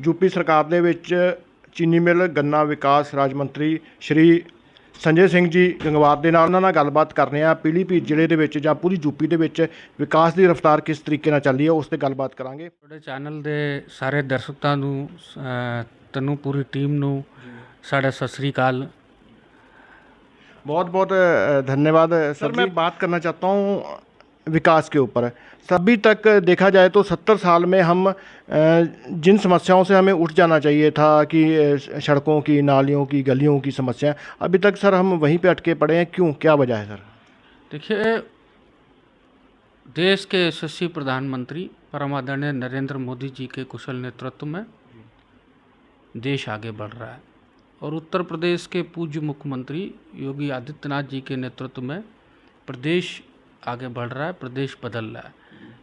UP सरकार ਦੇ ਵਿੱਚ ਚੀਨੀ ਮਿਲ ਗੰਨਾ ਵਿਕਾਸ ਰਾਜ ਮੰਤਰੀ ਸ਼੍ਰੀ ਸੰਜੇ ਸਿੰਘ ਜੀ ਗੰਗਵਾਰ ਦੇ ਨਾਲ ਉਹਨਾਂ ਨਾਲ ਗੱਲਬਾਤ ਕਰਨੇ ਆ। ਪੀਲੀਭੀਤ ਜ਼ਿਲ੍ਹੇ ਦੇ ਵਿੱਚ ਜਾਂ ਪੂਰੀ ਯੂਪੀ ਦੇ ਵਿੱਚ ਵਿਕਾਸ ਦੀ ਰਫ਼ਤਾਰ ਕਿਸ ਤਰੀਕੇ ਨਾਲ ਚੱਲ ਰਹੀ ਹੈ ਉਸ ਤੇ ਗੱਲਬਾਤ ਕਰਾਂਗੇ। ਤੁਹਾਡੇ ਚੈਨਲ ਦੇ ਸਾਰੇ ਦਰਸ਼ਕਾਂ ਨੂੰ ਤੈਨੂੰ ਪੂਰੀ ਟੀਮ ਨੂੰ ਸਾਡਾ सत श्री अकाल। बहुत बहुत धन्यवाद सर। मैं बात करना चाहता हूँ विकास के ऊपर। अभी तक देखा जाए तो 70 साल में हम जिन समस्याओं से हमें उठ जाना चाहिए था कि सड़कों की, नालियों की, गलियों की समस्या, अभी तक सर हम वहीं पे अटके पड़े हैं। क्यों, क्या वजह है सर? देखिए, देश के यशस्वी प्रधानमंत्री परम आदरणीय नरेंद्र मोदी जी के कुशल नेतृत्व में देश आगे बढ़ रहा है और उत्तर प्रदेश के पूज्य मुख्यमंत्री योगी आदित्यनाथ जी के नेतृत्व में प्रदेश आगे बढ़ रहा है, प्रदेश बदल रहा है।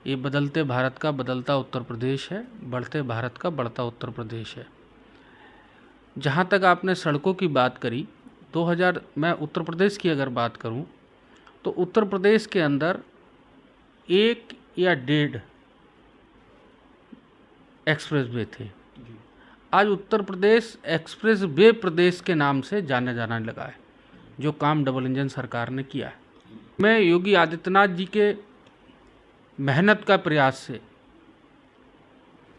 ये बदलते भारत का बदलता उत्तर प्रदेश है, बढ़ते भारत का बढ़ता उत्तर प्रदेश है। जहाँ तक आपने सड़कों की बात करी, 2000 मैं उत्तर प्रदेश की अगर बात करूँ तो उत्तर प्रदेश के अंदर 1 या 1.5 एक्सप्रेस वे थे। आज उत्तर प्रदेश एक्सप्रेस वे प्रदेश के नाम से जाने जाने लगा है, जो काम डबल इंजन सरकार ने किया है। मैं योगी आदित्यनाथ जी के मेहनत का प्रयास से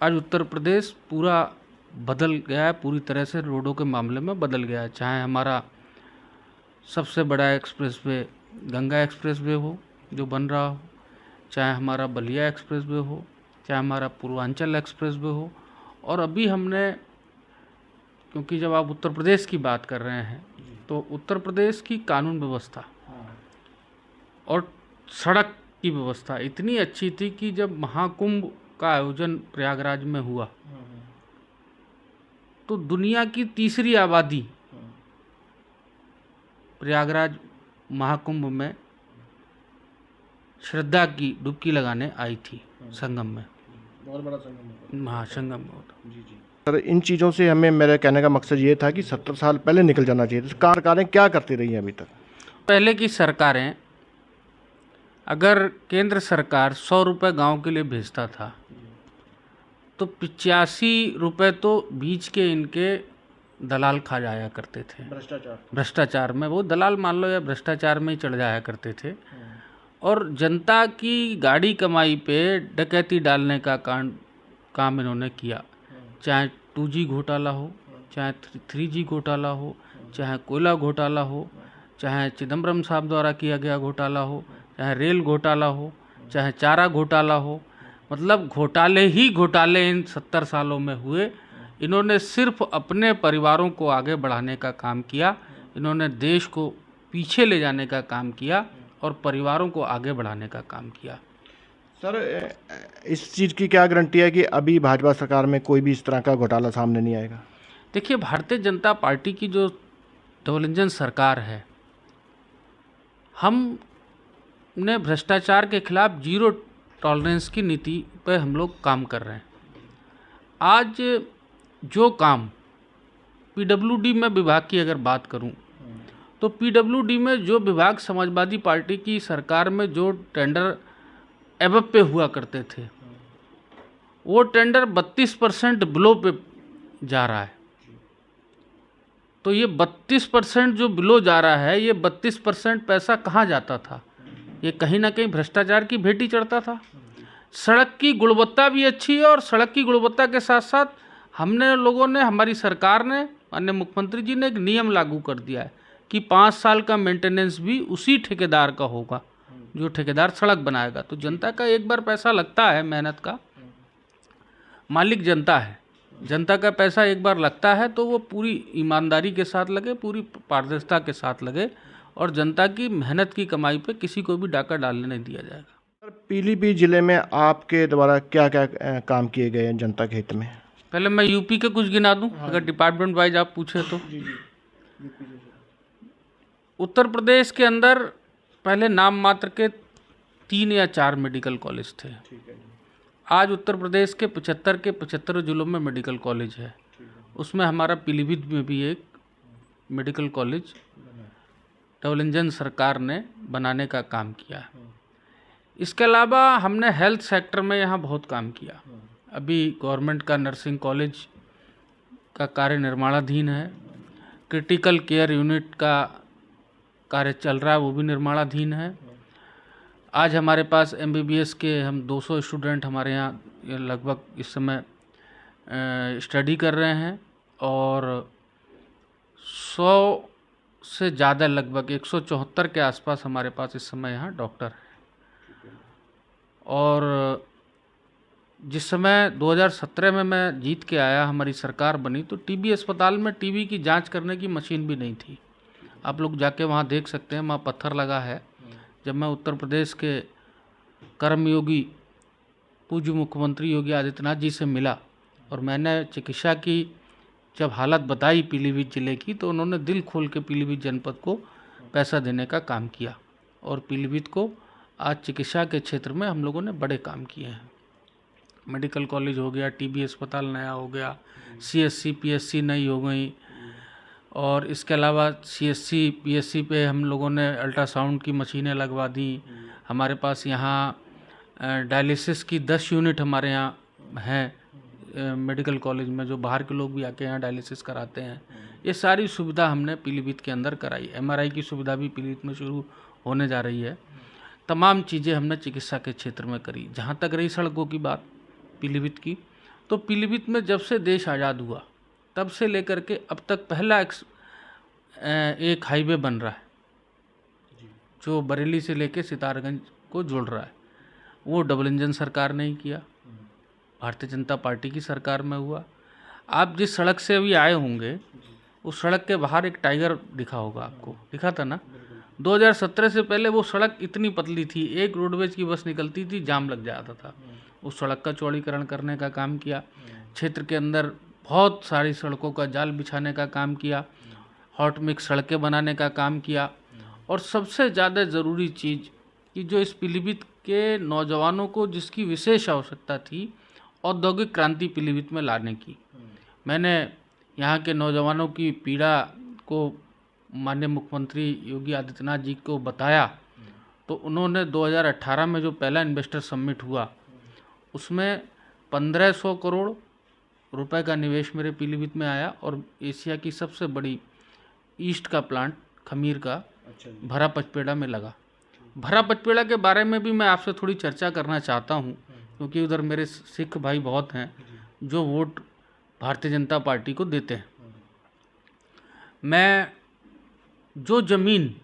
आज उत्तर प्रदेश पूरा बदल गया है, पूरी तरह से रोडों के मामले में बदल गया है। चाहे हमारा सबसे बड़ा express way Ganga express way हो जो बन रहा हो, चाहे हमारा बलिया एक्सप्रेस वे हो, चाहे हमारा पूर्वांचल एक्सप्रेस वे हो। और अभी हमने, क्योंकि जब आप उत्तर प्रदेश की बात कर रहे हैं तो उत्तर प्रदेश की कानून व्यवस्था और सड़क की व्यवस्था इतनी अच्छी थी कि जब महाकुंभ का आयोजन प्रयागराज में हुआ तो दुनिया की तीसरी आबादी प्रयागराज महाकुंभ में श्रद्धा की डुबकी लगाने आई थी। संगम में बहुत बड़ा संगम। हाँ, संगम में होता। जी जी सर, इन चीज़ों से हमें, मेरे कहने का मकसद ये था कि 70 साल पहले निकल जाना चाहिए। तो सरकारें क्या करती रही हैं अभी तक? पहले की सरकारें, अगर केंद्र सरकार 100 रुपये गाँव के लिए भेजता था तो 85 रुपये तो बीच के इनके दलाल खा जाया करते थे। भ्रष्टाचार में, वो दलाल मान लो या भ्रष्टाचार में ही चढ़ जाया करते थे। और जनता की गाड़ी कमाई पे डकैती डालने का काम इन्होंने किया। चाहे 2G घोटाला हो, चाहे 3G घोटाला हो, चाहे कोयला घोटाला हो, चाहे चिदम्बरम साहब द्वारा किया गया घोटाला हो, चाहे रेल घोटाला हो, चाहे चारा घोटाला हो। मतलब घोटाले ही घोटाले इन 70 सालों में हुए। इन्होंने सिर्फ अपने परिवारों को आगे बढ़ाने का काम किया, इन्होंने देश को पीछे ले जाने का काम किया और परिवारों को आगे बढ़ाने का काम किया। सर, इस चीज़ की क्या गारंटी है कि अभी भाजपा सरकार में कोई भी इस तरह का घोटाला सामने नहीं आएगा? देखिए, भारतीय जनता पार्टी की जो डबल इंजन सरकार है, हमने भ्रष्टाचार के खिलाफ जीरो टॉलरेंस की नीति पर हम लोग काम कर रहे हैं। आज जो काम PWD में विभाग की अगर बात करूं तो PWD में जो विभाग समाजवादी पार्टी की सरकार में जो टेंडर एबव पे हुआ करते थे, वो टेंडर 32% बिलो पे जा रहा है। तो ये 32% जो बिलो जा रहा है, ये 32% पैसा कहाँ जाता था? ये कहीं ना कहीं भ्रष्टाचार की भेंट चढ़ता था। सड़क की गुणवत्ता भी अच्छी है और सड़क की गुणवत्ता के साथ साथ हमने लोगों ने, हमारी सरकार ने, माननीय मुख्यमंत्री जी ने एक नियम लागू कर दिया है कि 5 साल का मेंटेनेंस भी उसी ठेकेदार का होगा जो ठेकेदार सड़क बनाएगा। तो जनता का एक बार पैसा लगता है, मेहनत का मालिक जनता है, जनता का पैसा एक बार लगता है तो वो पूरी ईमानदारी के साथ लगे, पूरी पारदर्शिता के साथ लगे और जनता की मेहनत की कमाई पे किसी को भी डाका डालने नहीं दिया जाएगा। सर, पीलीभीत जिले में आपके द्वारा क्या क्या काम किए गए हैं जनता के हित में? पहले मैं यूपी के कुछ गिना दूं। अगर डिपार्टमेंट वाइज आप पूछे तो उत्तर प्रदेश के अंदर पहले नाम मात्र के 3 या 4 मेडिकल कॉलेज थे। आज उत्तर प्रदेश के 75 जिलों में मेडिकल कॉलेज है। उसमें हमारा पीलीभीत में भी एक मेडिकल कॉलेज डबल इंजन सरकार ने बनाने का काम किया। इसके अलावा हमने हेल्थ सेक्टर में यहाँ बहुत काम किया। अभी गवर्नमेंट का नर्सिंग कॉलेज का कार्य निर्माणाधीन है। क्रिटिकल केयर यूनिट का कार्य चल रहा है, वो भी निर्माणाधीन है। आज हमारे पास MBBS के हम 200 स्टूडेंट हमारे यहाँ लगभग इस समय स्टडी कर रहे हैं और 100 से ज़्यादा, लगभग 174 के आसपास हमारे पास इस समय यहाँ डॉक्टर हैं। और जिस समय 2017 में मैं जीत के आया, हमारी सरकार बनी, तो TB अस्पताल में TB की जांच करने की मशीन भी नहीं थी। आप लोग जाके वहाँ देख सकते हैं, वहाँ पत्थर लगा है। जब मैं उत्तर प्रदेश के कर्मयोगी पूज्य मुख्यमंत्री योगी आदित्यनाथ जी से मिला और मैंने चिकित्सा की जब हालत बताई पीलीभीत ज़िले की, तो उन्होंने दिल खोल के पीलीभीत जनपद को पैसा देने का काम किया और पीलीभीत को आज चिकित्सा के क्षेत्र में हम लोगों ने बड़े काम किए हैं। मेडिकल कॉलेज हो गया, TB अस्पताल नया हो गया, CSC PSC नई हो गई और इसके अलावा CSC PSC पे हम लोगों ने अल्ट्रासाउंड की मशीनें लगवा दी। हमारे पास यहाँ डायलिसिस की 10 यूनिट हमारे यहाँ हैं मेडिकल कॉलेज में, जो बाहर के लोग भी आके यहाँ डायलिसिस कराते हैं। ये सारी सुविधा हमने पीलीभीत के अंदर कराई। MRI की सुविधा भी पीलीभीत में शुरू होने जा रही है। तमाम चीज़ें हमने चिकित्सा के क्षेत्र में करी। जहाँ तक रही सड़कों की बात पीलीभीत की, तो पीलीभीत में जब से देश आज़ाद हुआ तब से लेकर के अब तक पहला एक हाईवे बन रहा है जो बरेली से लेकर सितारगंज को जोड़ रहा है। वो डबल इंजन सरकार ने ही किया, भारतीय जनता पार्टी की सरकार में हुआ। आप जिस सड़क से अभी आए होंगे उस सड़क के बाहर एक टाइगर दिखा होगा, आपको दिखा था ना। 2017 से पहले वो सड़क इतनी पतली थी, एक रोडवेज की बस निकलती थी जाम लग जाता था। उस सड़क का चौड़ीकरण करने का काम किया। क्षेत्र के अंदर बहुत सारी सड़कों का जाल बिछाने का काम किया, हॉट मिक्स सड़कें बनाने का काम किया। और सबसे ज़्यादा ज़रूरी चीज़ कि जो इस पीलीभीत के नौजवानों को जिसकी विशेष आवश्यकता थी, औद्योगिक क्रांति पीलीभीत में लाने की। मैंने यहाँ के नौजवानों की पीड़ा को माननीय मुख्यमंत्री योगी आदित्यनाथ जी को बताया, तो उन्होंने 2018 में जो पहला इन्वेस्टर समिट हुआ उसमें 1500 करोड़ रुपए का निवेश मेरे पीलीभीत में आया और एशिया की सबसे बड़ी ईस्ट का प्लांट खमीर का भरा पचपेड़ा में लगा। भरा पचपेड़ा के बारे में भी मैं आपसे थोड़ी चर्चा करना चाहता हूँ, क्योंकि उधर मेरे सिख भाई बहुत हैं जो वोट भारतीय जनता पार्टी को देते हैं। मैं जो ज़मीन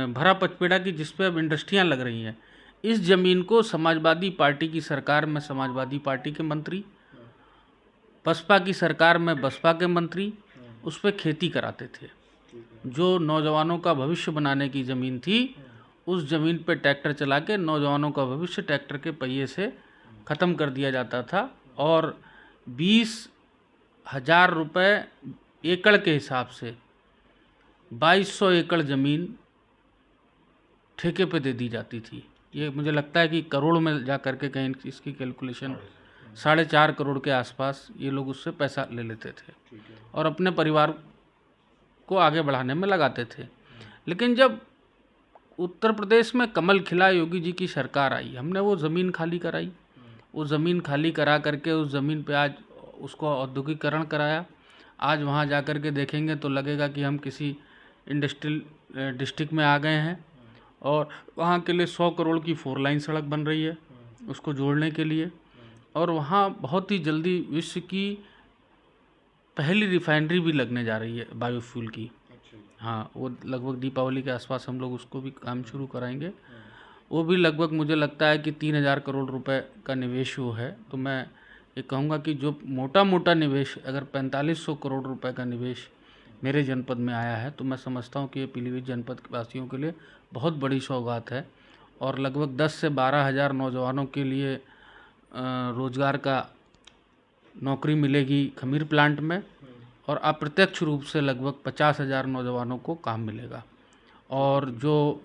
भरा पचपेड़ा की जिस पे अब इंडस्ट्रियाँ लग रही हैं, इस ज़मीन को समाजवादी पार्टी की सरकार में समाजवादी पार्टी के मंत्री, बसपा की सरकार में बसपा के मंत्री उस पर खेती कराते थे। जो नौजवानों का भविष्य बनाने की ज़मीन थी, उस ज़मीन पे ट्रैक्टर चला के नौजवानों का भविष्य ट्रैक्टर के पहिए से ख़त्म कर दिया जाता था और 20,000 रुपये एकड़ के हिसाब से 2200 एकड़ ज़मीन ठेके पे दे दी जाती थी। ये मुझे लगता है कि करोड़ में जा कर के कहीं इसकी कैलकुलेशन 4.5 करोड़ के आसपास ये लोग उससे पैसा ले लेते थे और अपने परिवार को आगे बढ़ाने में लगाते थे। लेकिन जब उत्तर प्रदेश में कमल खिला, योगी जी की सरकार आई, हमने वो ज़मीन खाली कराई। वो ज़मीन खाली करा करके उस ज़मीन पे आज उसको औद्योगिकरण कराया। आज वहाँ जा कर के देखेंगे तो लगेगा कि हम किसी इंडस्ट्रियल डिस्ट्रिक्ट में आ गए हैं और वहाँ के लिए 100 करोड़ की 4 लाइन सड़क बन रही है उसको जोड़ने के लिए। और वहाँ बहुत ही जल्दी विश्व की पहली रिफाइनरी भी लगने जा रही है बायोफ्यूल की। हाँ, वो लगभग दीपावली के आसपास हम लोग उसको भी काम शुरू कराएंगे। वो भी लगभग मुझे लगता है कि 3,000 करोड़ रुपए का निवेश वो है। तो मैं ये कहूँगा कि जो मोटा मोटा निवेश, अगर 4500 करोड़ रुपए का निवेश मेरे जनपद में आया है, तो मैं समझता हूँ कि ये पीलीभीत जनपद वासियों के लिए बहुत बड़ी सौगात है। और लगभग 10 से 12 हज़ार नौजवानों के लिए रोज़गार का नौकरी मिलेगी खमीर प्लांट में और अप्रत्यक्ष रूप से लगभग 50,000 नौजवानों को काम मिलेगा। और जो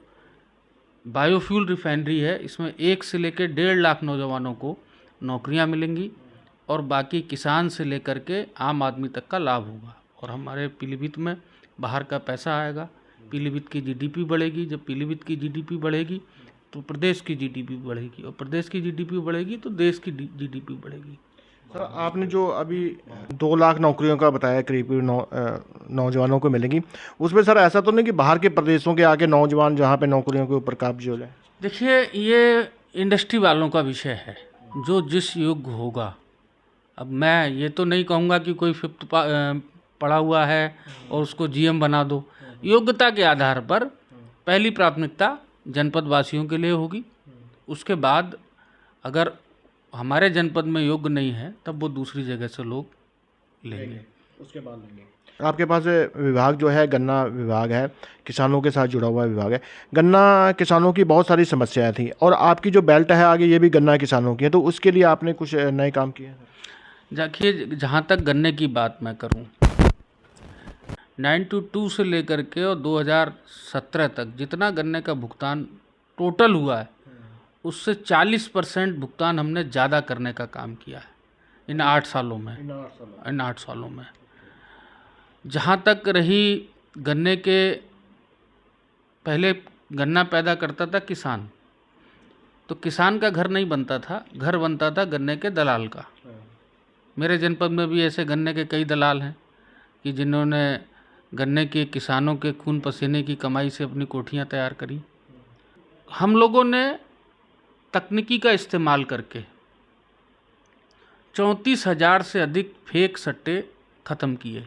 बायोफ्यूल रिफाइनरी है, इसमें 1 से लेकर 1.5 लाख नौजवानों को नौकरियां मिलेंगी और बाकी किसान से लेकर के आम आदमी तक का लाभ होगा। और हमारे पीलीभीत में बाहर का पैसा आएगा, पीलीभीत की GDP बढ़ेगी। जब पीलीभीत की GDP बढ़ेगी तो प्रदेश की GDP बढ़ेगी और प्रदेश की GDP बढ़ेगी तो देश की GDP बढ़ेगी। सर आपने जो अभी 2 लाख नौकरियों का बताया करीब नौजवानों को मिलेंगी, उसमें सर ऐसा तो नहीं कि बाहर के प्रदेशों के आके नौजवान जहाँ पे नौकरियों के ऊपर काबिज हो जाए? देखिए, ये इंडस्ट्री वालों का विषय है, जो जिस योग्य होगा। अब मैं ये तो नहीं कहूँगा कि कोई फिफ्थ पढ़ा हुआ है और उसको जीएम बना दो। योग्यता के आधार पर पहली प्राथमिकता जनपद वासियों के लिए होगी। उसके बाद अगर हमारे जनपद में योग्य नहीं है तब वो दूसरी जगह से लोग लेंगे, उसके बाद लेंगे। आपके पास विभाग जो है गन्ना विभाग है, किसानों के साथ जुड़ा हुआ विभाग है। गन्ना किसानों की बहुत सारी समस्याएं थी और आपकी जो बेल्ट है आगे ये भी गन्ना किसानों की है, तो उसके लिए आपने कुछ नए काम किए हैं? देखिए, जहाँ तक गन्ने की बात मैं करूँ, 92 से लेकर के और 2017 तक जितना गन्ने का भुगतान टोटल हुआ है उससे 40% भुगतान हमने ज़्यादा करने का काम किया है इन 8 सालों में। जहाँ तक रही गन्ने के, पहले गन्ना पैदा करता था किसान, तो किसान का घर नहीं बनता था, घर बनता था गन्ने के दलाल का। मेरे जनपद में भी ऐसे गन्ने के कई दलाल हैं कि जिन्होंने गन्ने के किसानों के खून पसीने की कमाई से अपनी कोठियाँ तैयार करी। हम लोगों ने तकनीकी का इस्तेमाल करके 34,000 से अधिक फेक सट्टे ख़त्म किए।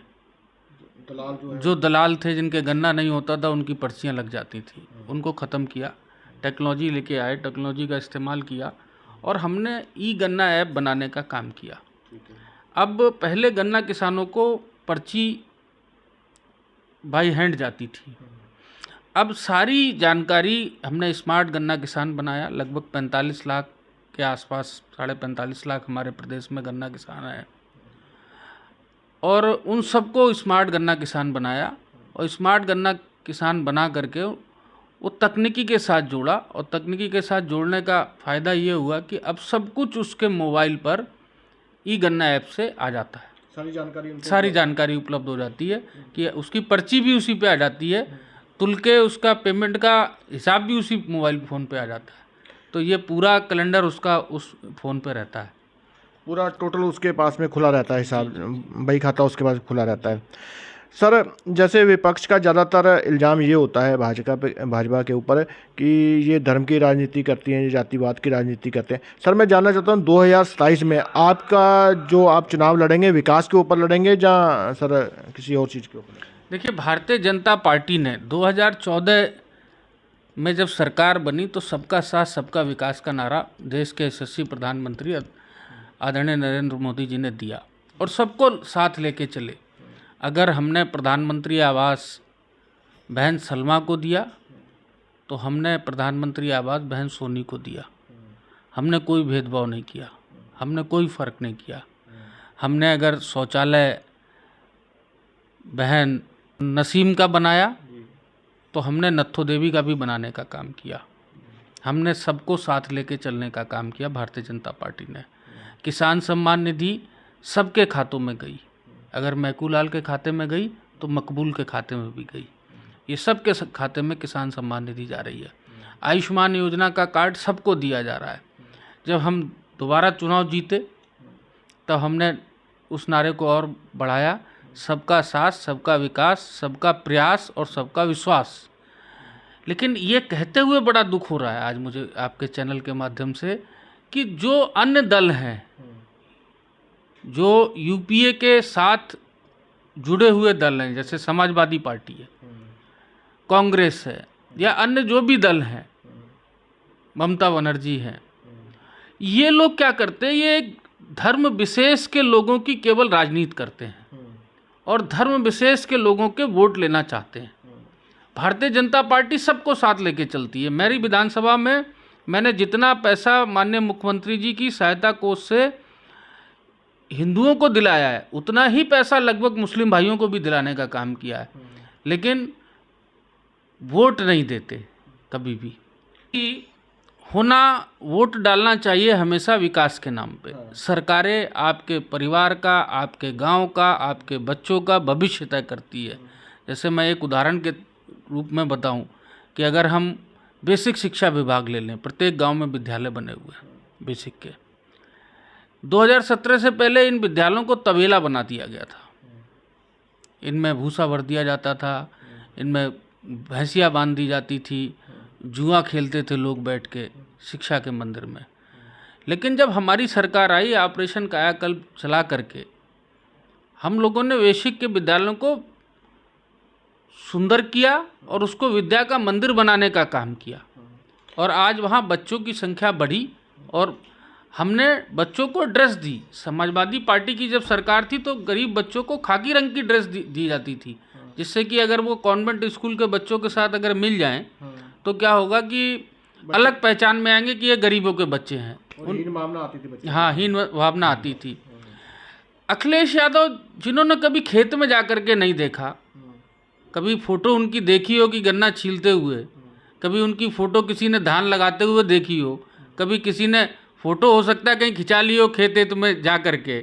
जो दलाल थे जिनके गन्ना नहीं होता था उनकी पर्चियाँ लग जाती थी, उनको ख़त्म किया। टेक्नोलॉजी लेके आए, टेक्नोलॉजी का इस्तेमाल किया और हमने ई गन्ना ऐप बनाने का काम किया। अब पहले गन्ना किसानों को पर्ची बाई हैंड जाती थी, अब सारी जानकारी हमने स्मार्ट गन्ना किसान बनाया। लगभग 45 लाख के आसपास, 45.5 लाख हमारे प्रदेश में गन्ना किसान हैं और उन सबको स्मार्ट गन्ना किसान बनाया। और स्मार्ट गन्ना किसान बना करके वो तकनीकी के साथ जोड़ा और तकनीकी के साथ जोड़ने का फ़ायदा ये हुआ कि अब सब कुछ उसके मोबाइल पर ई गन्ना ऐप से आ जाता है। सारी जानकारी उपलब्ध हो जाती है कि उसकी पर्ची भी उसी पे आ जाती है, तुल के उसका पेमेंट का हिसाब भी उसी मोबाइल फ़ोन पे आ जाता है। तो ये पूरा कैलेंडर उसका उस फ़ोन पे रहता है, पूरा टोटल उसके पास में खुला रहता है, हिसाब बही खाता उसके पास खुला रहता है। सर जैसे विपक्ष का ज़्यादातर इल्ज़ाम ये होता है भाजपा के ऊपर कि ये धर्म की राजनीति करती हैं, ये जातिवाद की राजनीति करते हैं। सर मैं जानना चाहता हूँ 2027 में आपका जो आप चुनाव लड़ेंगे विकास के ऊपर लड़ेंगे या सर किसी और चीज़ के ऊपर? देखिए, भारतीय जनता पार्टी ने 2014 में जब सरकार बनी तो सबका साथ सबका विकास का नारा देश के यशस्वी प्रधानमंत्री आदरणीय नरेंद्र मोदी जी ने दिया और सबको साथ लेके चले। अगर हमने प्रधानमंत्री आवास बहन सलमा को दिया तो हमने प्रधानमंत्री आवास बहन सोनी को दिया। हमने कोई भेदभाव नहीं किया, हमने कोई फ़र्क नहीं किया। हमने अगर शौचालय बहन नसीम का बनाया तो हमने नत्थो देवी का भी बनाने का काम किया। हमने सबको साथ लेके चलने का काम किया भारतीय जनता पार्टी ने। किसान सम्मान निधि सबके खातों में गई, अगर महकूलाल के खाते में गई तो मकबूल के खाते में भी गई। ये सबके खाते में किसान सम्मान निधि जा रही है। आयुष्मान योजना का कार्ड सबको दिया जा रहा है। जब हम दोबारा चुनाव जीते तब हमने उस नारे को और बढ़ाया, सबका साथ सबका विकास, सबका प्रयास और सबका विश्वास। लेकिन ये कहते हुए बड़ा दुख हो रहा है आज मुझे आपके चैनल के माध्यम से कि जो अन्य दल हैं, जो यूपीए के साथ जुड़े हुए दल हैं, जैसे समाजवादी पार्टी है, कांग्रेस है या अन्य जो भी दल हैं, ममता बनर्जी हैं, ये लोग क्या करते हैं, ये धर्म विशेष के लोगों की केवल राजनीति करते हैं और धर्म विशेष के लोगों के वोट लेना चाहते हैं। भारतीय जनता पार्टी सबको साथ लेके चलती है। मेरी विधानसभा में मैंने जितना पैसा माननीय मुख्यमंत्री जी की सहायता कोष से हिंदुओं को दिलाया है उतना ही पैसा लगभग मुस्लिम भाइयों को भी दिलाने का काम किया है, लेकिन वोट नहीं देते कभी भी। होना वोट डालना चाहिए हमेशा विकास के नाम पे। सरकारें आपके परिवार का, आपके गांव का, आपके बच्चों का भविष्य तय करती है। जैसे मैं एक उदाहरण के रूप में बताऊं कि अगर हम बेसिक शिक्षा विभाग ले लें, प्रत्येक गांव में विद्यालय बने हुए हैं बेसिक के। 2017 से पहले इन विद्यालयों को तबेला बना दिया गया था। इनमें भूसा भर दिया जाता था, इनमें भैंसियाँ बांध दी जाती थी, जुआ खेलते थे लोग बैठ के शिक्षा के मंदिर में। लेकिन जब हमारी सरकार आई, ऑपरेशन कायाकल्प चला करके हम लोगों ने वैश्विक के विद्यालयों को सुंदर किया और उसको विद्या का मंदिर बनाने का काम किया। और आज वहाँ बच्चों की संख्या बढ़ी और हमने बच्चों को ड्रेस दी। समाजवादी पार्टी की जब सरकार थी तो गरीब बच्चों को खाकी रंग की ड्रेस दी जाती थी, जिससे कि अगर वो कॉन्वेंट स्कूल के बच्चों के साथ अगर मिल जाएं तो क्या होगा कि अलग पहचान में आएंगे कि ये गरीबों के बच्चे हैं। हीन भावना आती थी बच्चे। हाँ, हीन भावना आती थी। अखिलेश यादव जिन्होंने कभी खेत में जा कर के नहीं देखा, कभी फोटो उनकी देखी हो कि गन्ना छीलते हुए, कभी उनकी फ़ोटो किसी ने धान लगाते हुए देखी हो, कभी किसी ने फ़ोटो हो सकता है कहीं खिंचा ली हो खेत में जा कर के,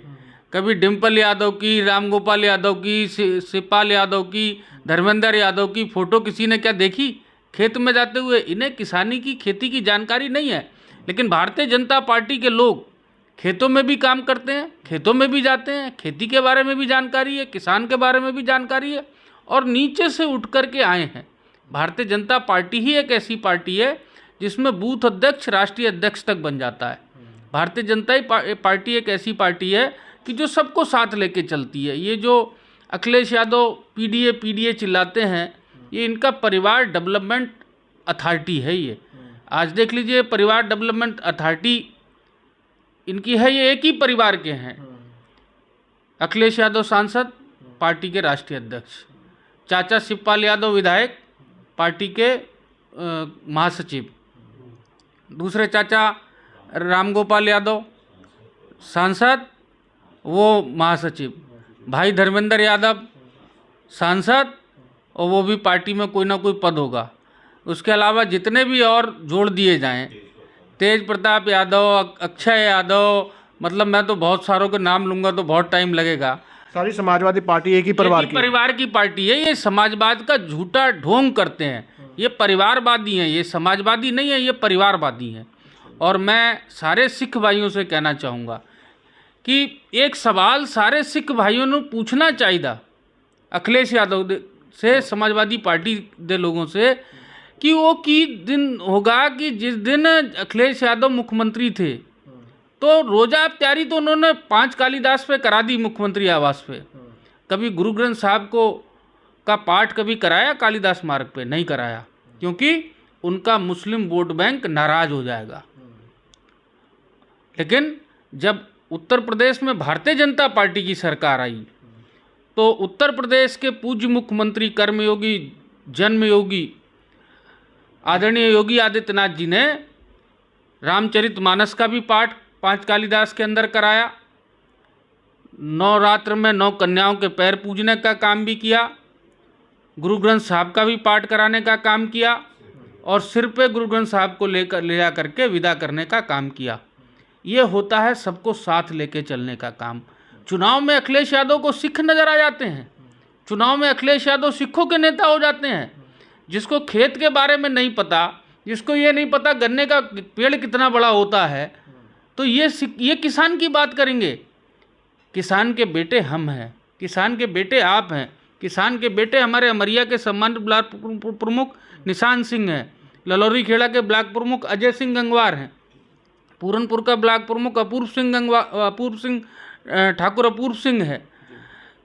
कभी डिम्पल यादव की, रामगोपाल यादव की, शिवपाल यादव की, धर्मेंद्र यादव की फ़ोटो किसी ने क्या देखी खेत में जाते हुए? इन्हें किसानी की, खेती की जानकारी नहीं है। लेकिन भारतीय जनता पार्टी के लोग खेतों में भी काम करते हैं, खेतों में भी जाते हैं, खेती के बारे में भी जानकारी है, किसान के बारे में भी जानकारी है और नीचे से उठ कर के आए हैं। भारतीय जनता पार्टी ही एक ऐसी पार्टी है जिसमें बूथ अध्यक्ष राष्ट्रीय अध्यक्ष तक बन जाता है। भारतीय जनता पार्टी एक ऐसी पार्टी है कि जो सबको साथ लेके चलती है। ये जो अखिलेश यादव पीडीए चिल्लाते हैं, ये इनका परिवार डेवलपमेंट अथॉरिटी है। ये आज देख लीजिए, परिवार डेवलपमेंट अथॉरिटी इनकी है, ये एक ही परिवार के हैं। अखिलेश यादव सांसद, पार्टी के राष्ट्रीय अध्यक्ष, चाचा शिवपाल यादव विधायक, पार्टी के महासचिव, दूसरे चाचा रामगोपाल यादव सांसद, वो महासचिव, भाई धर्मेंद्र यादव सांसद और वो भी पार्टी में कोई ना कोई पद होगा। उसके अलावा जितने भी और जोड़ दिए जाएं, तेज प्रताप यादव, अक्षय यादव, मतलब मैं तो बहुत सारों के नाम लूँगा तो बहुत टाइम लगेगा। सारी समाजवादी पार्टी एक ही परिवार की पार्टी है। ये समाजवाद का झूठा ढोंग करते हैं। ये परिवारवादी हैं, ये समाजवादी नहीं है, ये परिवारवादी हैं। और मैं सारे सिख भाइयों से कहना चाहूँगा कि एक सवाल सारे सिख भाइयों ने पूछना चाहिए अखिलेश यादव से, समाजवादी पार्टी के लोगों से, कि वो की दिन होगा कि जिस दिन अखिलेश यादव मुख्यमंत्री थे तो रोजा अफ्तारी तो उन्होंने 5 कालिदास पे करा दी, मुख्यमंत्री आवास पे। कभी गुरु ग्रंथ साहब का पाठ कभी कराया कालिदास मार्ग पे? नहीं कराया, क्योंकि उनका मुस्लिम वोट बैंक नाराज हो जाएगा। लेकिन जब उत्तर प्रदेश में भारतीय जनता पार्टी की सरकार आई तो उत्तर प्रदेश के पूज्य मुख्यमंत्री कर्मयोगी जन्मयोगी आदरणीय योगी आदित्यनाथ जी ने रामचरितमानस का भी पाठ 5 कालिदास के अंदर कराया। नवरात्र में 9 कन्याओं के पैर पूजने का काम भी किया, गुरु ग्रंथ साहब का भी पाठ कराने का काम किया और सिर पे गुरु ग्रंथ साहब को ले जा करके विदा करने का काम किया। ये होता है सबको साथ लेके चलने का काम। चुनाव में अखिलेश यादव को सिख नज़र आ जाते हैं, चुनाव में अखिलेश यादव सिखों के नेता हो जाते हैं। जिसको खेत के बारे में नहीं पता, जिसको ये नहीं पता गन्ने का पेड़ कितना बड़ा होता है, तो ये किसान की बात करेंगे। किसान के बेटे हम हैं, किसान के बेटे आप हैं, किसान के बेटे हमारे अमरिया के सम्मानित ब्लॉक प्रमुख निशान सिंह हैं, ललौरी खेड़ा के ब्लॉक प्रमुख अजय सिंह गंगवार हैं, पूरनपुर का ब्लॉक प्रमुख अपूर्व सिंह है,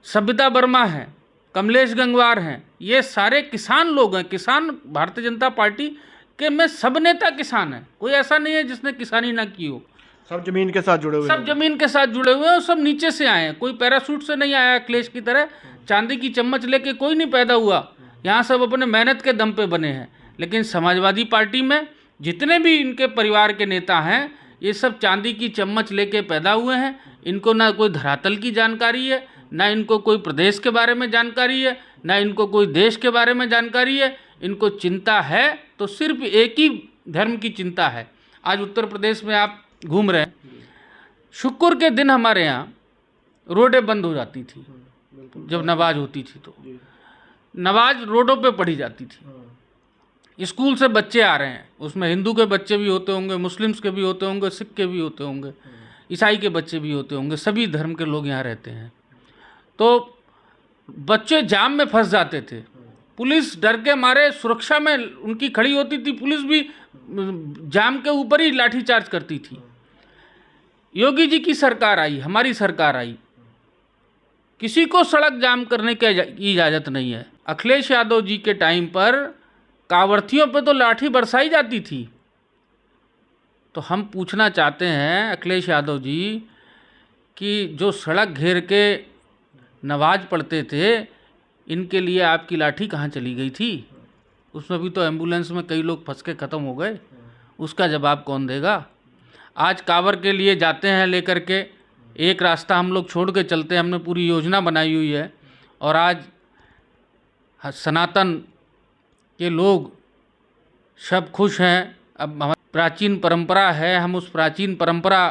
सबिता वर्मा है, कमलेश गंगवार हैं। ये सारे किसान लोग हैं। किसान भारतीय जनता पार्टी के में सब नेता किसान हैं, कोई ऐसा नहीं है जिसने किसानी ना की हो। सब जमीन के साथ जुड़े हुए, सब जमीन के साथ जुड़े हुए हैं और सब नीचे से आए हैं। कोई पैराशूट से नहीं आया अखिलेश की तरह, चांदी की चम्मच लेके कोई नहीं पैदा हुआ। यहाँ सब अपने मेहनत के दम पे बने हैं। लेकिन समाजवादी पार्टी में जितने भी इनके परिवार के नेता हैं, ये सब चांदी की चम्मच लेके पैदा हुए हैं। इनको ना कोई धरातल की जानकारी है, ना इनको कोई प्रदेश के बारे में जानकारी है, ना इनको कोई देश के बारे में जानकारी है। इनको चिंता है तो सिर्फ एक ही धर्म की चिंता है। आज उत्तर प्रदेश में आप घूम रहे हैं, शुक्र के दिन हमारे यहाँ रोडें बंद हो जाती थी। जब नमाज होती थी तो नमाज रोडों पे पढ़ी जाती थी। स्कूल से बच्चे आ रहे हैं, उसमें हिंदू के बच्चे भी होते होंगे, मुस्लिम्स के भी होते होंगे, सिख के भी होते होंगे। ईसाई के बच्चे भी होते होंगे, सभी धर्म के लोग यहाँ रहते हैं। तो बच्चे जाम में फंस जाते थे, पुलिस डर के मारे सुरक्षा में उनकी खड़ी होती थी, पुलिस भी जाम के ऊपर ही लाठीचार्ज करती थी। योगी जी की सरकार आई, हमारी सरकार आई, किसी को सड़क जाम करने की इजाज़त नहीं है। अखिलेश यादव जी के टाइम पर कांवड़ियों पे तो लाठी बरसाई जाती थी। तो हम पूछना चाहते हैं अखिलेश यादव जी कि जो सड़क घेर के नमाज पढ़ते थे, इनके लिए आपकी लाठी कहाँ चली गई थी? उसमें भी तो एम्बुलेंस में कई लोग फंस के ख़त्म हो गए, उसका जवाब कौन देगा? आज कांवर के लिए जाते हैं लेकर के, एक रास्ता हम लोग छोड़ के चलते हैं, हमने पूरी योजना बनाई हुई है, और आज सनातन के लोग सब खुश हैं। अब हमारी प्राचीन परंपरा है, हम उस प्राचीन परंपरा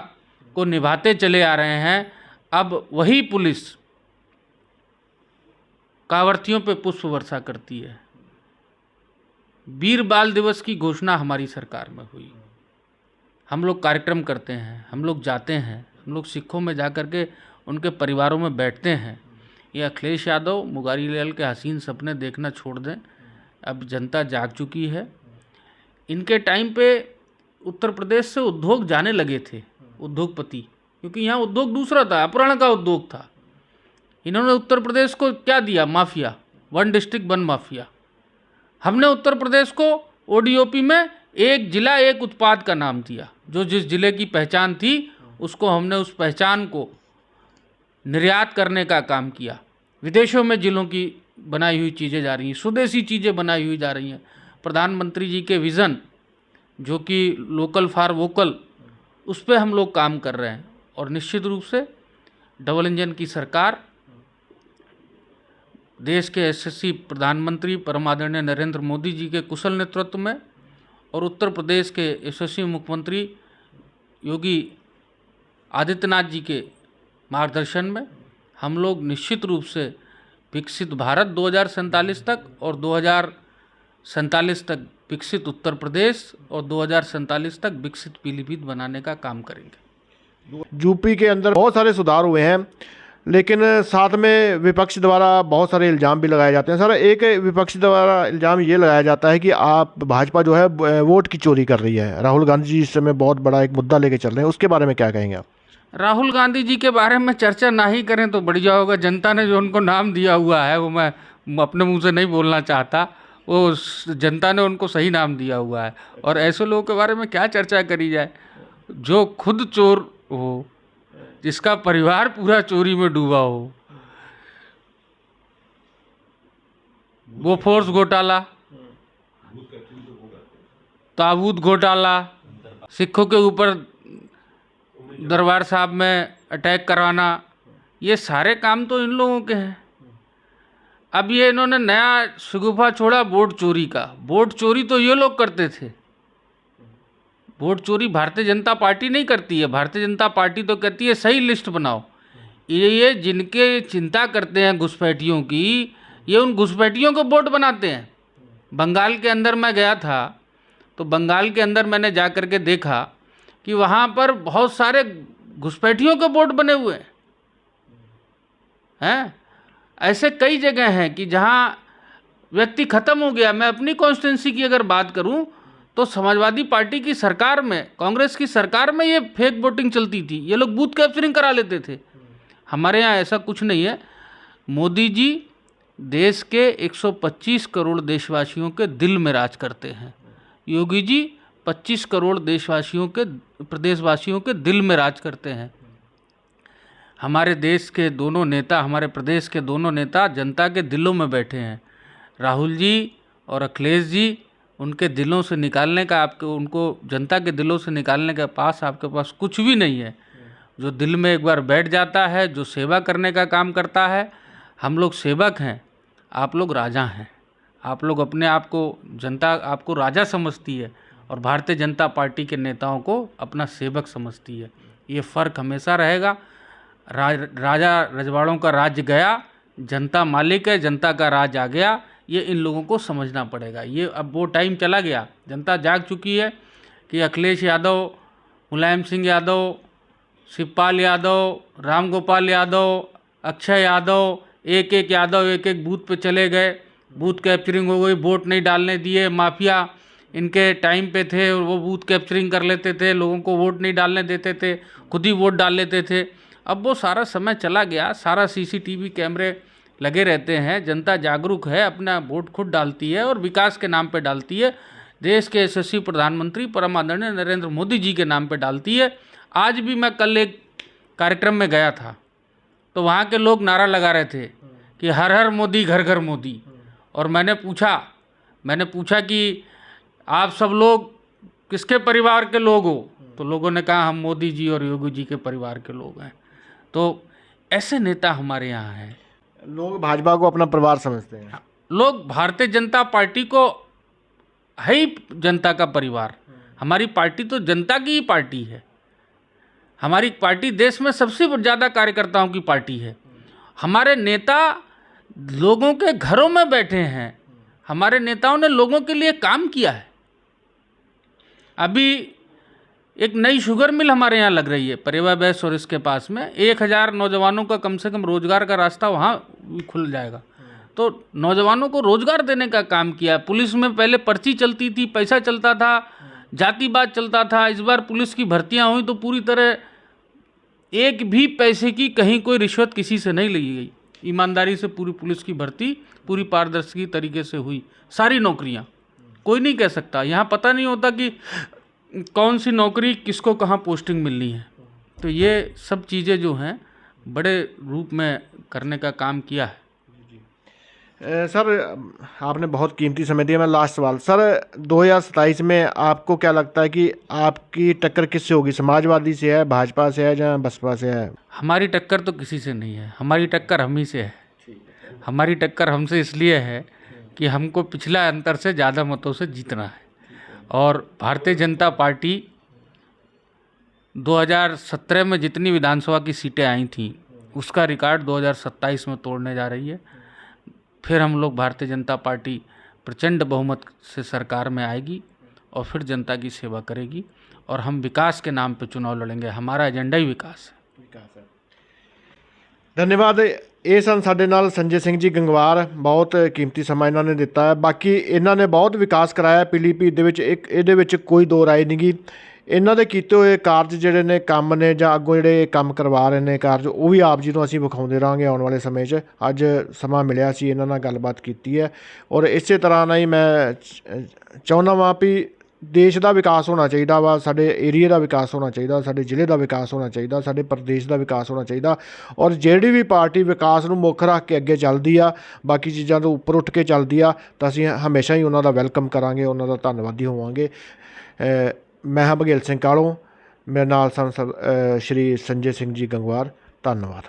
को निभाते चले आ रहे हैं। अब वही पुलिस कांवड़ियों पे पुष्प वर्षा करती है। वीर बाल दिवस की घोषणा हमारी सरकार में हुई, हम लोग कार्यक्रम करते हैं, हम लोग जाते हैं, हम लोग सिखों में जा कर के उनके परिवारों में बैठते हैं। ये अखिलेश यादव मुरारी लाल के हसीन सपने देखना छोड़ दें, अब जनता जाग चुकी है। इनके टाइम पे उत्तर प्रदेश से उद्योग जाने लगे थे, उद्योगपति, क्योंकि यहाँ उद्योग दूसरा था, अपहरण का उद्योग था। इन्होंने उत्तर प्रदेश को क्या दिया? Mafia, one district one mafia. हमने उत्तर प्रदेश को ओडीओपी में एक जिला एक उत्पाद का नाम दिया, जो जिस जिले की पहचान थी उसको हमने उस पहचान को निर्यात करने का काम किया। विदेशों में जिलों की बनाई हुई चीज़ें जा रही हैं, स्वदेशी चीज़ें बनाई हुई जा रही हैं। प्रधानमंत्री जी के विज़न जो कि लोकल फॉर वोकल, उस पर हम लोग काम कर रहे हैं। और निश्चित रूप से डबल इंजन की सरकार, देश के यशस्वी प्रधानमंत्री परम आदरणीय नरेंद्र मोदी जी के कुशल नेतृत्व में और उत्तर प्रदेश के यशस्वी मुख्यमंत्री योगी आदित्यनाथ जी के मार्गदर्शन में हम लोग निश्चित रूप से विकसित भारत 2047 तक और 2047 तक विकसित उत्तर प्रदेश और 2047 तक विकसित पीलीभीत बनाने का काम करेंगे। यूपी के अंदर बहुत सारे सुधार हुए हैं, लेकिन साथ में विपक्ष द्वारा बहुत सारे इल्ज़ाम भी लगाए जाते हैं। सर, एक विपक्ष द्वारा इल्ज़ाम ये लगाया जाता है कि आप भाजपा जो है वोट की चोरी कर रही है। राहुल गांधी जी इस समय बहुत बड़ा एक मुद्दा लेके चल रहे हैं, उसके बारे में क्या कहेंगे आप? राहुल गांधी जी के बारे में चर्चा ना ही करें तो बढ़िया होगा। जनता ने जो उनको नाम दिया हुआ है वो मैं अपने मुंह से नहीं बोलना चाहता, वो जनता ने उनको सही नाम दिया हुआ है, और ऐसे लोगों के बारे में क्या चर्चा करी जाए जो खुद चोर हो, जिसका परिवार पूरा चोरी में डूबा हो। वो फोर्स घोटाला, ताबूत घोटाला, सिखों के ऊपर दरबार साहब में अटैक करवाना, ये सारे काम तो इन लोगों के हैं। अब ये इन्होंने नया शगुफा छोड़ा वोट चोरी का। वोट चोरी तो ये लोग करते थे, वोट चोरी भारतीय जनता पार्टी नहीं करती है। भारतीय जनता पार्टी तो कहती है सही लिस्ट बनाओ। ये जिनके चिंता करते हैं घुसपैठियों की, ये उन घुसपैठियों को वोट बनाते हैं। बंगाल के अंदर मैं गया था, तो बंगाल के अंदर मैंने जा कर के देखा कि वहाँ पर बहुत सारे घुसपैठियों के वोट बने हुए हैं। ऐसे कई जगह हैं कि जहाँ व्यक्ति ख़त्म हो गया। मैं अपनी कॉन्स्टिट्यूंसी की अगर बात करूँ तो समाजवादी पार्टी की सरकार में, कांग्रेस की सरकार में ये फेक वोटिंग चलती थी, ये लोग बूथ कैप्चरिंग करा लेते थे। हमारे यहाँ ऐसा कुछ नहीं है। मोदी जी देश के 125 करोड़ देशवासियों के दिल में राज करते हैं। योगी जी 25 करोड़ देशवासियों के, प्रदेशवासियों के दिल में राज करते हैं। हमारे देश के दोनों नेता, हमारे प्रदेश के दोनों नेता जनता के दिलों में बैठे हैं। राहुल जी और अखिलेश जी, उनके दिलों से निकालने का उनको जनता के दिलों से निकालने के आपके पास कुछ भी नहीं है। जो दिल में एक बार बैठ जाता है, जो सेवा करने का काम करता है। हम लोग सेवक हैं, आप लोग राजा हैं। आप लोग अपने आप को, जनता आपको राजा समझती है और भारतीय जनता पार्टी के नेताओं को अपना सेवक समझती है। ये फ़र्क हमेशा रहेगा। राजा रजवाड़ों का राज्य गया, जनता मालिक है, जनता का राज आ गया। ये इन लोगों को समझना पड़ेगा। ये अब वो टाइम चला गया, जनता जाग चुकी है कि अखिलेश यादव, मुलायम सिंह यादव शिवपाल यादव, रामगोपाल यादव, अक्षय यादव, एक यादव एक बूथ पे चले गए, बूथ कैप्चरिंग हो गई, वोट नहीं डालने दिए। माफिया इनके टाइम पे थे और वो बूथ कैप्चरिंग कर लेते थे, लोगों को वोट नहीं डालने देते थे, खुद ही वोट डाल लेते थे। अब वो सारा समय चला गया, सारा CCTV कैमरे लगे रहते हैं, जनता जागरूक है, अपना वोट खुद डालती है और विकास के नाम पे डालती है, देश के यशस्वी प्रधानमंत्री परम आदरणीय नरेंद्र मोदी जी के नाम पे डालती है। आज भी मैं कल एक कार्यक्रम में गया था तो वहाँ के लोग नारा लगा रहे थे कि हर हर मोदी घर घर मोदी। और मैंने पूछा कि आप सब लोग किसके परिवार के लोग हो, तो लोगों ने कहा हम मोदी जी और योगी जी के परिवार के लोग हैं। तो ऐसे नेता हमारे यहाँ हैं। लोग भाजपा को अपना परिवार समझते हैं। लोग भारतीय जनता पार्टी को है ही जनता का परिवार। हमारी पार्टी तो जनता की ही पार्टी है। हमारी पार्टी देश में सबसे ज़्यादा कार्यकर्ताओं की पार्टी है। हमारे नेता लोगों के घरों में बैठे हैं, हमारे नेताओं ने लोगों के लिए काम किया है। अभी एक नई शुगर मिल हमारे यहाँ लग रही है परेवा बैस और इसके पास में 1000 नौजवानों का कम से कम रोजगार का रास्ता वहाँ खुल जाएगा। तो नौजवानों को रोजगार देने का काम किया। पुलिस में पहले पर्ची चलती थी, पैसा चलता था, जातिवाद चलता था। इस बार पुलिस की भर्तियाँ हुई तो पूरी तरह एक भी पैसे की कहीं कोई रिश्वत किसी से नहीं ली गई। ईमानदारी से पूरी पुलिस की भर्ती पूरी पारदर्शी तरीके से हुई। सारी नौकरियाँ, कोई नहीं कह सकता, यहाँ पता नहीं होता कि कौन सी नौकरी किसको कहाँ पोस्टिंग मिलनी है। तो ये सब चीज़ें जो हैं बड़े रूप में करने का काम किया है। सर आपने बहुत कीमती समय दिया। मैं लास्ट सवाल सर, 2027 में आपको क्या लगता है कि आपकी टक्कर किससे होगी? समाजवादी से है, भाजपा से है या बसपा से है? हमारी टक्कर तो किसी से नहीं है, हमारी टक्कर हम ही से है। हमारी टक्कर हमसे इसलिए है कि हमको पिछला अंतर से ज़्यादा मतों से जीतना है। और भारतीय जनता पार्टी 2017 में जितनी विधानसभा की सीटें आई थीं उसका रिकॉर्ड 2027 में तोड़ने जा रही है। फिर हम लोग भारतीय जनता पार्टी प्रचंड बहुमत से सरकार में आएगी और फिर जनता की सेवा करेगी और हम विकास के नाम पे चुनाव लड़ेंगे। हमारा एजेंडा ही विकास है। धन्यवाद। ਇਹ ਸਨ ਸਾਡੇ ਨਾਲ ਸੰਜੇ ਸਿੰਘ ਜੀ ਗੰਗਵਾਰ। ਬਹੁਤ ਕੀਮਤੀ ਸਮਾਂ ਇਹਨਾਂ ਨੇ ਦਿੱਤਾ ਹੈ। ਬਾਕੀ ਇਹਨਾਂ ਨੇ ਬਹੁਤ ਵਿਕਾਸ ਕਰਾਇਆ ਪੀਲੀਭੀਤ ਦੇ ਵਿੱਚ, ਇਹਦੇ ਵਿੱਚ ਕੋਈ ਦੋ ਰਾਏ ਨਹੀਂ ਗੀ। ਇਹਨਾਂ ਦੇ ਕੀਤੇ ਹੋਏ ਕਾਰਜ ਜਿਹੜੇ ਨੇ, ਕੰਮ ਨੇ ਜਾਂ ਅੱਗੋਂ ਜਿਹੜੇ ਕੰਮ ਕਰਵਾ ਰਹੇ ਨੇ ਕਾਰਜ, ਉਹ ਵੀ ਆਪ ਜੀ ਨੂੰ ਅਸੀਂ ਵਿਖਾਉਂਦੇ ਰਹਾਂਗੇ ਆਉਣ ਵਾਲੇ ਸਮੇਂ 'ਚ। ਅੱਜ ਸਮਾਂ ਮਿਲਿਆ ਸੀ, ਇਹਨਾਂ ਨਾਲ ਗੱਲਬਾਤ ਕੀਤੀ ਹੈ ਔਰ ਇਸੇ ਤਰ੍ਹਾਂ ਨਾਲ ਹੀ ਮੈਂ ਚਾਹੁੰਦਾ ਵਾਂ ਵੀ ਦੇਸ਼ ਦਾ ਵਿਕਾਸ ਹੋਣਾ ਚਾਹੀਦਾ ਵਾ, ਸਾਡੇ ਏਰੀਏ ਦਾ ਵਿਕਾਸ ਹੋਣਾ ਚਾਹੀਦਾ, ਸਾਡੇ ਜ਼ਿਲ੍ਹੇ ਦਾ ਵਿਕਾਸ ਹੋਣਾ ਚਾਹੀਦਾ, ਸਾਡੇ ਪ੍ਰਦੇਸ਼ ਦਾ ਵਿਕਾਸ ਹੋਣਾ ਚਾਹੀਦਾ। ਔਰ ਜਿਹੜੀ ਵੀ ਪਾਰਟੀ ਵਿਕਾਸ ਨੂੰ ਮੁੱਖ ਰੱਖ ਕੇ ਅੱਗੇ ਚੱਲਦੀ ਆ, ਬਾਕੀ ਚੀਜ਼ਾਂ ਤੋਂ ਉੱਪਰ ਉੱਠ ਕੇ ਚੱਲਦੀ ਆ, ਤਾਂ ਅਸੀਂ ਹਮੇਸ਼ਾ ਹੀ ਉਹਨਾਂ ਦਾ ਵੈਲਕਮ ਕਰਾਂਗੇ, ਉਹਨਾਂ ਦਾ ਧੰਨਵਾਦੀ ਹੋਵਾਂਗੇ। ਮੈਂ ਹਾਂ ਬਘੇਲ ਸਿੰਘ ਕਾਲੋਂ, ਮੇਰੇ ਨਾਲ ਸਨ ਸ਼੍ਰੀ ਸੰਜੇ ਸਿੰਘ ਜੀ ਗੰਗਵਾਰ। ਧੰਨਵਾਦ।